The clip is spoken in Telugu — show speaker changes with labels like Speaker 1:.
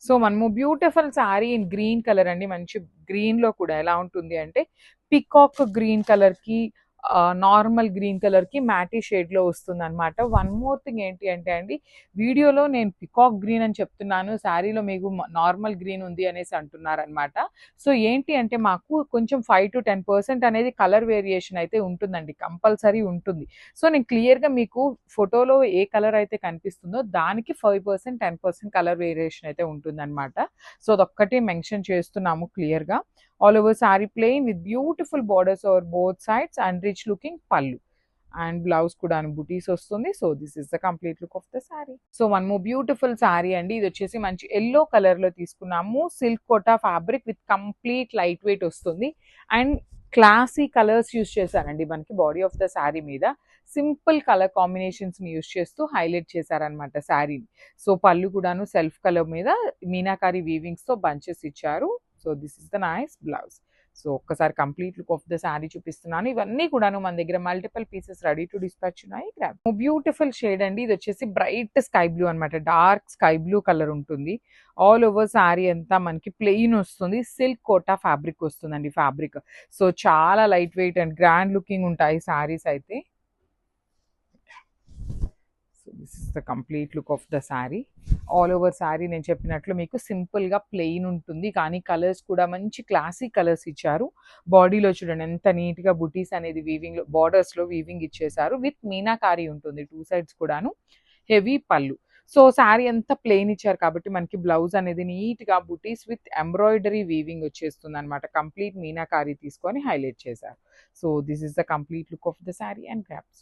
Speaker 1: సో మనము beautiful sari in green colour అండి. మంచి గ్రీన్‌లో కూడా ఎలా ఉంటుంది అంటే పీకాక్ గ్రీన్ కలర్‌కి నార్మల్ గ్రీన్ కలర్‌కి మ్యాటీ షేడ్‌లో వస్తుందనమాట. వన్ మోర్ థింగ్ ఏంటి అంటే అండి, వీడియోలో నేను పీకాక్ గ్రీన్ అని చెప్తున్నాను. శారీలో మీకు నార్మల్ గ్రీన్ ఉంది అనేసి అంటున్నారనమాట. సో ఏంటి అంటే మాకు కొంచెం 5-10% అనేది కలర్ వేరియేషన్ అయితే ఉంటుందండి. కంపల్సరీ ఉంటుంది. సో నేను క్లియర్‌గా మీకు ఫోటోలో ఏ కలర్ అయితే కనిపిస్తుందో దానికి 5%, 10% కలర్ వేరియేషన్ అయితే ఉంటుందనమాట. సో అదొక్కటి మెన్షన్ చేస్తున్నాము క్లియర్‌గా. All over sari plain with beautiful borders over both sides and rich looking పళ్ళు. అండ్ బ్లౌజ్ కూడా బుటీస్ వస్తుంది. So this is the complete look of the sari. So one more beautiful sari అండి. ఇది వచ్చేసి మంచి యెల్లో కలర్ లో తీసుకున్నాము. Silk Kota fabric with complete light weight వస్తుంది. అండ్ క్లాసీ కలర్స్ యూస్ చేశారండి మనకి బాడీ ఆఫ్ ద శారీ మీద. సింపుల్ కలర్ కాంబినేషన్స్ ని యూస్ చేస్తూ హైలైట్ చేశారనమాట శారీని. సో పళ్ళు కూడాను సెల్ఫ్ కలర్ మీద మీనాకారి వీవింగ్స్ తో బంచెస్ ఇచ్చారు. So this is the nice blouse. So ఒక్కసారి complete look of the sari చూపిస్తున్నాను. ఇవన్నీ కూడాను మన దగ్గర multiple pieces ready to dispatch ఉన్నాయి. బ్యూటిఫుల్ షేడ్ అండి. ఇది వచ్చేసి బ్రైట్ స్కై బ్లూ అనమాట. డార్క్ స్కై బ్లూ కలర్ ఉంటుంది. ఆల్ ఓవర్ శారీ అంతా మనకి ప్లెయిన్ వస్తుంది. సిల్క్ కోటా ఫ్యాబ్రిక్ వస్తుందండి ఫ్యాబ్రిక్. సో చాలా light weight and grand looking ఉంటాయి శారీస్ అయితే. So this is the complete look of the sari. All over sari నేను చెప్పినట్లు మీకు సింపుల్గా ప్లెయిన్ ఉంటుంది, కానీ కలర్స్ కూడా మంచి క్లాసిక్ కలర్స్ ఇచ్చారు. బాడీలో చూడండి ఎంత నీట్గా బుటీస్ అనేది వీవింగ్లో బార్డర్స్లో వీవింగ్ ఇచ్చేసారు. విత్ మీనాకారి ఉంటుంది టూ సైడ్స్ కూడాను. హెవీ పళ్ళు. సో శారీ అంతా ప్లెయిన్ ఇచ్చారు కాబట్టి మనకి బ్లౌజ్ అనేది నీట్గా బుటీస్ విత్ ఎంబ్రాయిడరీ వీవింగ్ వచ్చేస్తుంది అనమాట. కంప్లీట్ మీనాకారి తీసుకొని హైలైట్ చేశారు. So this is the complete look of the sari and grasp.